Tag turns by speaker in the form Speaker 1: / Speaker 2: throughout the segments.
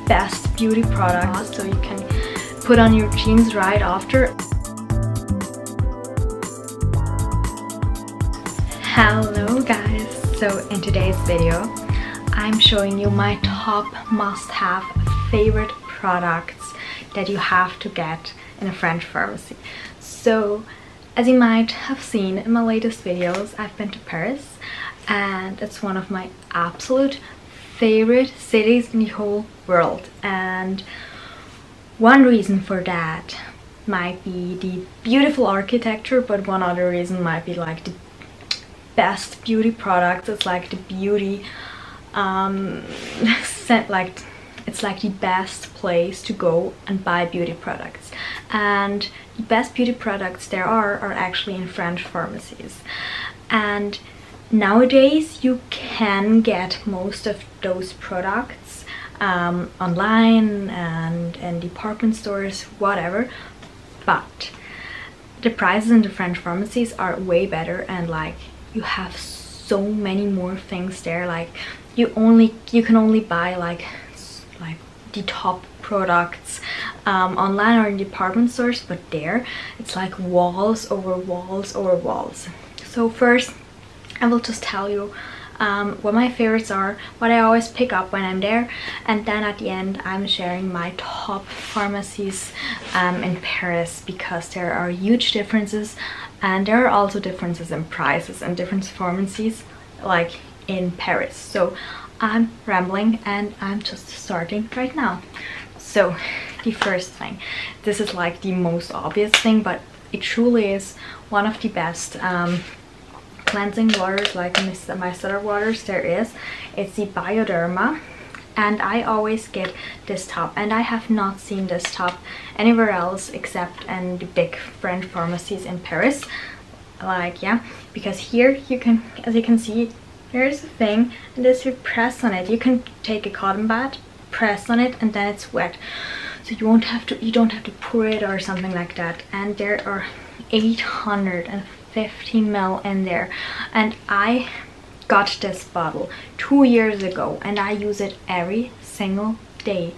Speaker 1: best beauty product, so you can put on your jeans right after. Hello guys! So in today's video I'm showing you my top must-have favorite products that you have to get in a French pharmacy. So as you might have seen in my latest videos, I've been to Paris and it's one of my absolute favorite cities in the whole world, and one reason for that might be the beautiful architecture, but one other reason might be like the best beauty products. It's like the beauty it's like the best place to go and buy beauty products, and the best beauty products there are actually in French pharmacies. And nowadays you can get most of those products online and in department stores, whatever, but the prices in the French pharmacies are way better, and like you have so many more things there. Like you can only buy like the top products online or in department stores, but there it's like walls over walls over walls. So first I will just tell you what my favorites are, what I always pick up when I'm there, and then at the end I'm sharing my top pharmacies in Paris, because there are huge differences, and there are also differences in prices and different pharmacies like in Paris. So I'm rambling and I'm just starting right now. So the first thing, this is like the most obvious thing, but it truly is one of the best cleansing waters, like micellar waters there is. It's the Bioderma, and I always get this top, and I have not seen this top anywhere else except in the big French pharmacies in Paris. Like, yeah, because here you can, as you can see, there's a thing, and this, you press on it, you can take a cotton bud, press on it, and then it's wet, so you don't have to pour it or something like that. And there are 850 ml in there, and I got this bottle 2 years ago and I use it every single day.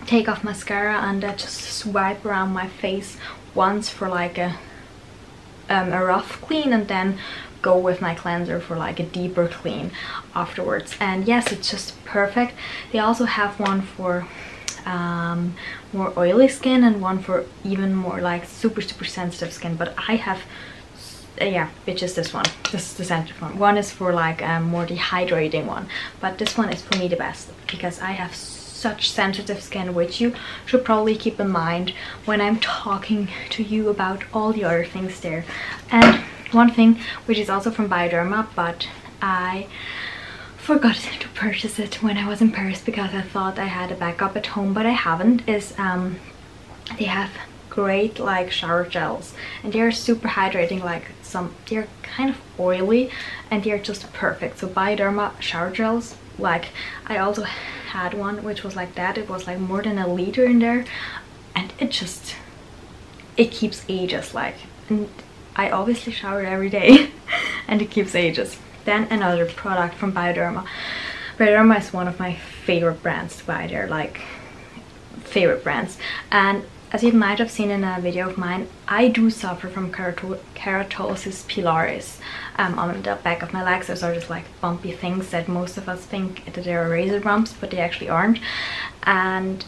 Speaker 1: Take off mascara and I just swipe around my face once for like a rough clean, and then go with my cleanser for like a deeper clean afterwards. And yes, it's just perfect. They also have one for more oily skin and one for even more like super sensitive skin, but I have yeah, which is this one. This is the sensitive one. One is for like more dehydrating one, but this one is for me the best because I have such sensitive skin, which you should probably keep in mind when I'm talking to you about all the other things there. And one thing which is also from Bioderma, but I forgot to purchase it when I was in Paris because I thought I had a backup at home, but I haven't, is they have great like shower gels, and they're super hydrating. Like they're kind of oily and they're just perfect. So Bioderma shower gels, like I also had one which was like that. It was like more than 1 liter in there, and it keeps ages. Like, and I obviously shower every day and it keeps ages. Then another product from Bioderma. Bioderma is one of my favorite brands to buy. They're like favorite brands, and as you might have seen in a video of mine, I do suffer from keratosis pilaris on the back of my legs. Those are just like bumpy things that most of us think that they are razor bumps, but they actually aren't. And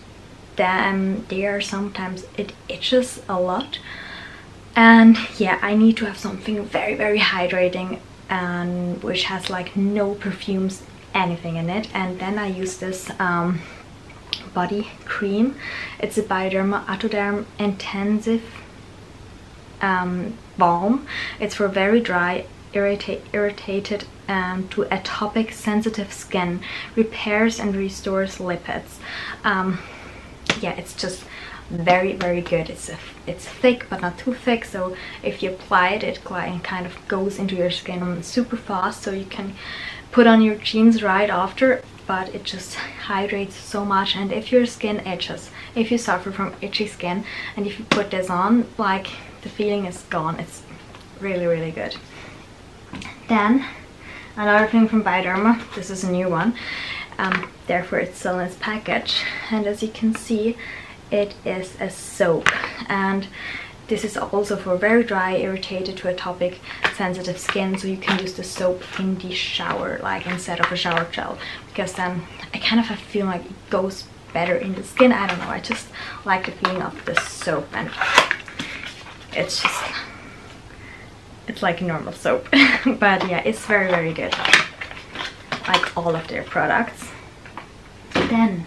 Speaker 1: then sometimes it itches a lot, and yeah, I need to have something very hydrating, and which has like no perfumes, anything in it. And then I use this body cream. It's a Bioderma Atoderm Intensive Balm. It's for very dry, irritated to atopic sensitive skin, repairs and restores lipids. Yeah, it's just very good. It's thick but not too thick, so if you apply it, it kind of goes into your skin super fast, so you can put on your jeans right after, but it just hydrates so much. And if your skin itches, if you suffer from itchy skin, and if you put this on, like the feeling is gone. It's really good. Then another thing from Bioderma, this is a new one, Therefore it's still in its package. And as you can see, it is a soap, and this is also for very dry, irritated to atopic sensitive skin, so you can use the soap in the shower, like instead of a shower gel, because then I kind of have a feeling like it goes better in the skin. I don't know, I just like the feeling of the soap, and it's like normal soap. But yeah, it's very, very good, like all of their products. Then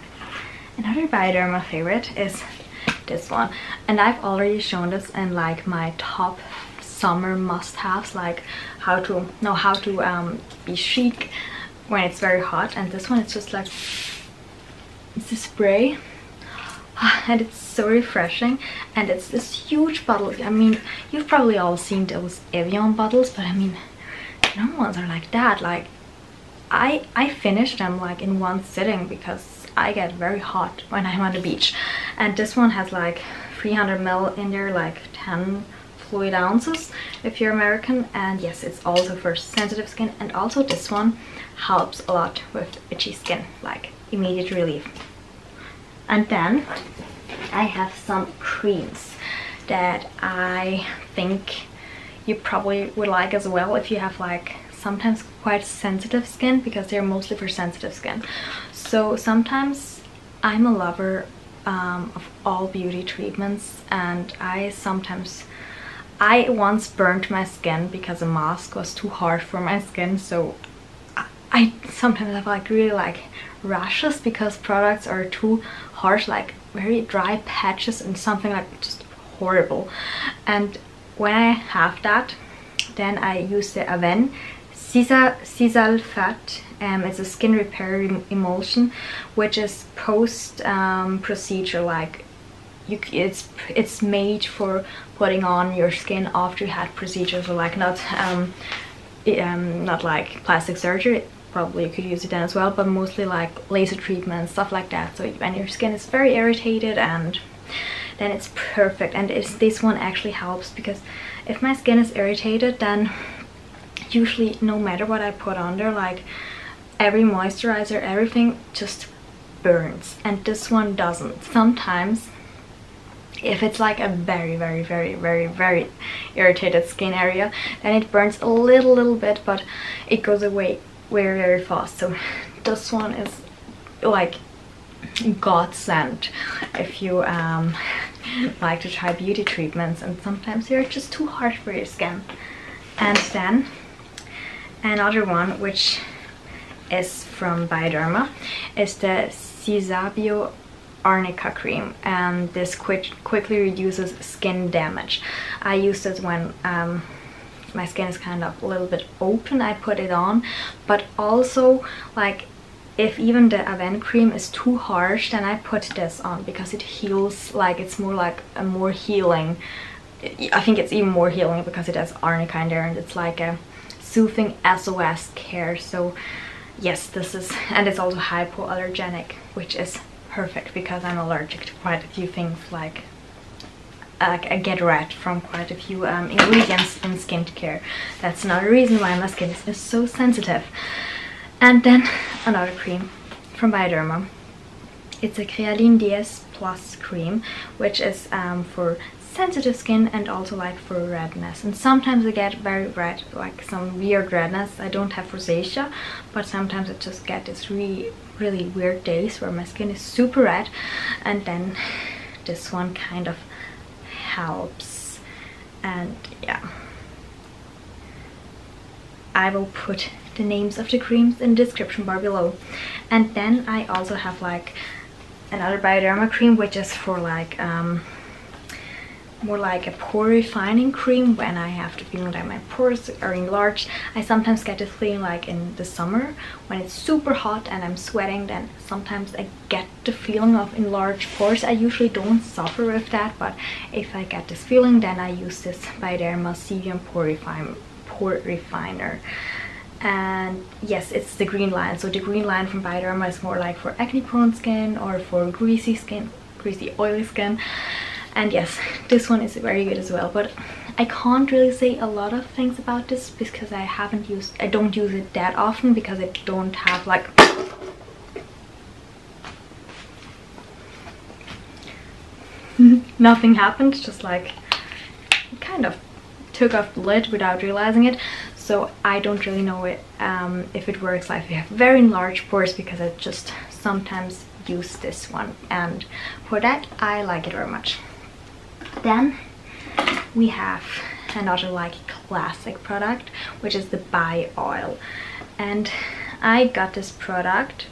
Speaker 1: another Bioderma favorite is this one, and I've already shown this in like my top summer must-haves, like how to be chic when it's very hot. And this one is just like, it's a spray, and it's so refreshing, and it's this huge bottle. I mean, you've probably all seen those Evian bottles, but I mean, no ones are like that. Like I finished them like in one sitting because I get very hot when I'm on the beach. And this one has like 300 ml in there, like 10 fluid ounces if you're American. And yes, it's also for sensitive skin, and also this one helps a lot with itchy skin, like immediate relief. And then I have some creams that I think you probably would like as well if you have like sometimes quite sensitive skin, because they're mostly for sensitive skin. So sometimes I'm a lover of all beauty treatments, and I once burnt my skin because a mask was too hard for my skin. So I sometimes have like really like rashes because products are too harsh, like very dry patches and something like just horrible. And when I have that, then I use the Aven Sisalfat. It's a skin repair emulsion, which is post procedure, like it's made for putting on your skin after you had procedures, so like not like plastic surgery. Probably you could use it then as well, but mostly like laser treatment, stuff like that. So when your skin is very irritated, and then it's perfect. And this one actually helps, because if my skin is irritated, then usually no matter what I put on there, like every moisturizer, everything just burns, and this one doesn't. Sometimes if it's like a very, very, very, very, very irritated skin area, then it burns a little bit, but it goes away very, very fast. So this one is like godsend if you like to try beauty treatments and sometimes they're just too harsh for your skin. And then another one, which is from Bioderma, is the Sisabio Arnica cream, and this quickly reduces skin damage. I use this when my skin is kind of a little bit open. I put it on, but also like if even the Aven cream is too harsh, then I put this on because it heals. Like it's more like a more healing. I think it's even more healing because it has Arnica in there, and it's like a soothing SOS care. So yes, this is, and it's also hypoallergenic, which is perfect because I'm allergic to quite a few things, like I get red from quite a few ingredients in skincare. That's another reason why my skin is so sensitive. And then another cream from Bioderma. It's a Crealine DS Plus cream, which is for sensitive skin and also like for redness. And sometimes I get very red, like some weird redness. I don't have rosacea, but sometimes I just get this really weird days where my skin is super red, and then this one kind of helps. And yeah, I will put the names of the creams in the description bar below. And then I also have like another Bioderma cream, which is for like more like a pore refining cream when I have the feeling that my pores are enlarged. I sometimes get this feeling like in the summer when it's super hot and I'm sweating, then sometimes I get the feeling of enlarged pores. I usually don't suffer with that, but if I get this feeling, then I use this Bioderma Sevium Pore Refiner. And yes, it's the green line. So the green line from Bioderma is more like for acne prone skin or for greasy skin, greasy oily skin. And yes, this one is very good as well, but I can't really say a lot of things about this because I don't use it that often, because I don't have like nothing happened, just like kind of took off the lid without realizing it. So I don't really know if it works like if you have very large pores, because I just sometimes use this one, and for that I like it very much. Then we have another like classic product, which is the Bio Oil, and I got this product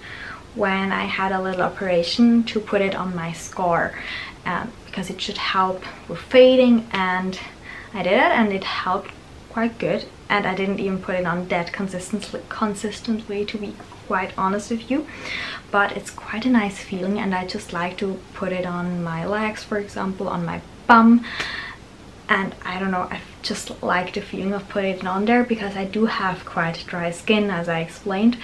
Speaker 1: when I had a little operation to put it on my scar, because it should help with fading, and I did it and it helped quite good. And I didn't even put it on that consistently, to be quite honest with you, but it's quite a nice feeling, and I just like to put it on my legs, for example, on my bum. And I don't know, I just like the feeling of putting it on there, because I do have quite dry skin, as I explained.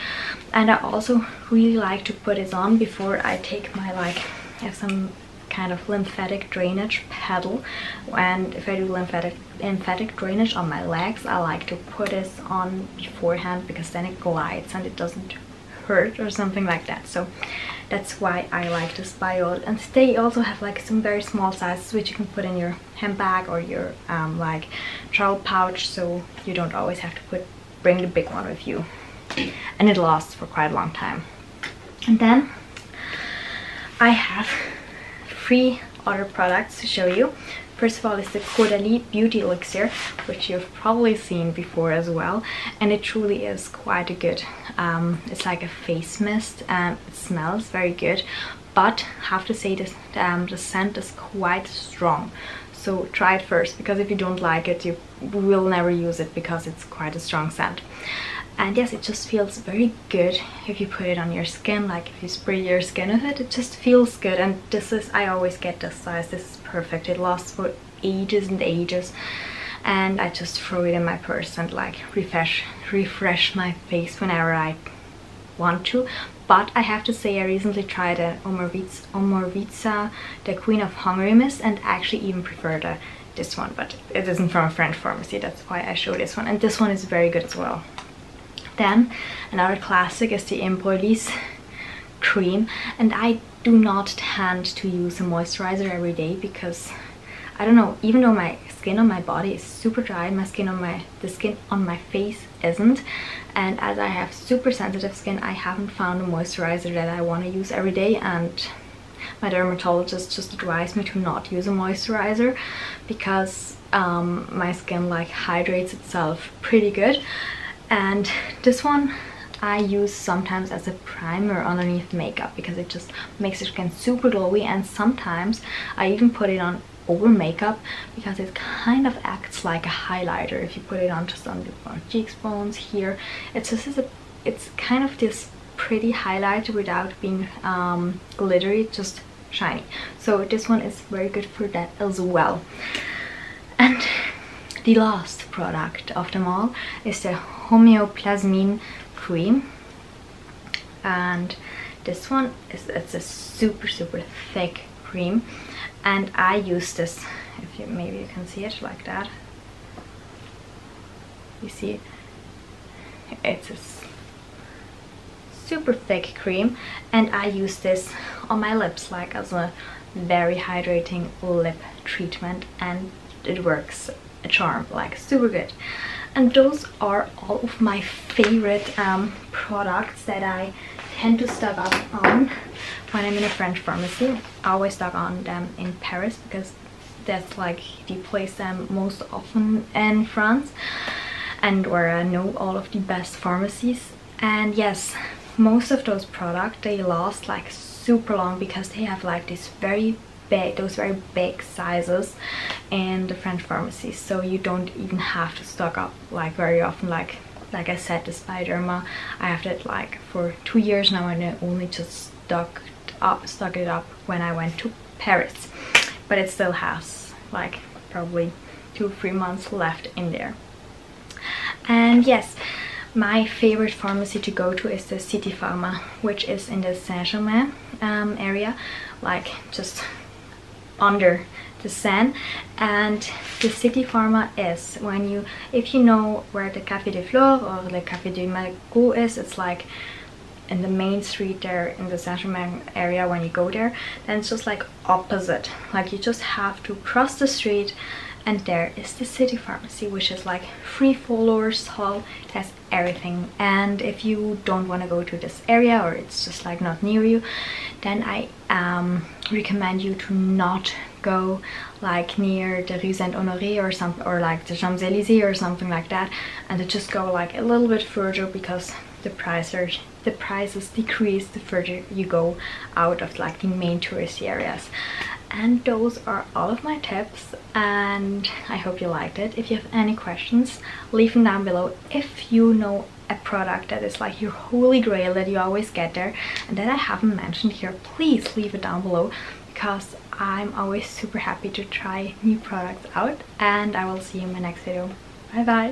Speaker 1: And I also really like to put it on before I take my, like, I have some kind of lymphatic drainage paddle, and if I do lymphatic drainage on my legs, I like to put this on beforehand, because then it glides and it doesn't hurt or something like that. So that's why I like this Bio. And they also have like some very small sizes which you can put in your handbag or your like travel pouch, so you don't always have to bring the big one with you, and it lasts for quite a long time. And then I have 3 other products to show you. First of all is the Kodaly Beauty Elixir, which you've probably seen before as well, and it truly is quite a good, it's like a face mist, and it smells very good, but I have to say this, the scent is quite strong, so try it first, because if you don't like it, you will never use it, because it's quite a strong scent. And yes, it just feels very good if you put it on your skin, like if you spray your skin with it, it just feels good. And this is, I always get this size, this is perfect, it lasts for ages and ages, and I just throw it in my purse and like refresh my face whenever I want to. But I have to say, I recently tried a Omorvitsa, the Queen of Hungary Mist, and actually even prefer this one, but it isn't from a French pharmacy, that's why I show this one, and this one is very good as well. Then another classic is the Emulsion cream, and I do not tend to use a moisturizer every day, because I don't know, even though my skin on my body is super dry, the skin on my face isn't, and as I have super sensitive skin, I haven't found a moisturizer that I want to use every day, and my dermatologist just advised me to not use a moisturizer, because my skin like hydrates itself pretty good. And this one I use sometimes as a primer underneath makeup, because it just makes your skin super glowy, and sometimes I even put it on over makeup, because it kind of acts like a highlighter if you put it on just on the cheekbones here. It's kind of this pretty highlighter without being glittery, just shiny. So this one is very good for that as well. And the last product of them all is the Homeoplasmin Cream, and this one it's a super thick cream, and I use this, if maybe you can see it like that, you see it's a super thick cream, and I use this on my lips like as a very hydrating lip treatment, and it works a charm, like super good. And those are all of my favorite products that I tend to stock up on when I'm in a French pharmacy. I always stock on them in Paris, because that's like the place I'm most often in France, and where I know all of the best pharmacies. And yes, most of those products, they last like super long, because they have like this very big sizes in the French pharmacies, so you don't even have to stock up like very often. Like I said, this Bioderma, I have it like for 2 years now, and I only just stocked it up when I went to Paris, but it still has like probably 2 or 3 months left in there. And yes, my favorite pharmacy to go to is the City Pharma, which is in the Saint-Germain area, like just under the Seine. And the City Pharma is, if you know where the Café des Fleurs or the Café du Magot is, it's like in the main street there in the Saint-Germain area. When you go there, then it's just like opposite, like you just have to cross the street and there is the city pharmacy, which is like 3 floors tall. It has everything. And if you don't want to go to this area, or it's just like not near you, then I recommend you to not go like near the Rue Saint-Honoré or something, or like the Champs-Élysées or something like that, and to just go like a little bit further, because the prices decrease the further you go out of like the main touristy areas. And those are all of my tips, and I hope you liked it. If you have any questions, leave them down below. If you know a product that is like your holy grail that you always get there and that I haven't mentioned here, please leave it down below, because I'm always super happy to try new products out. And I will see you in my next video. Bye bye!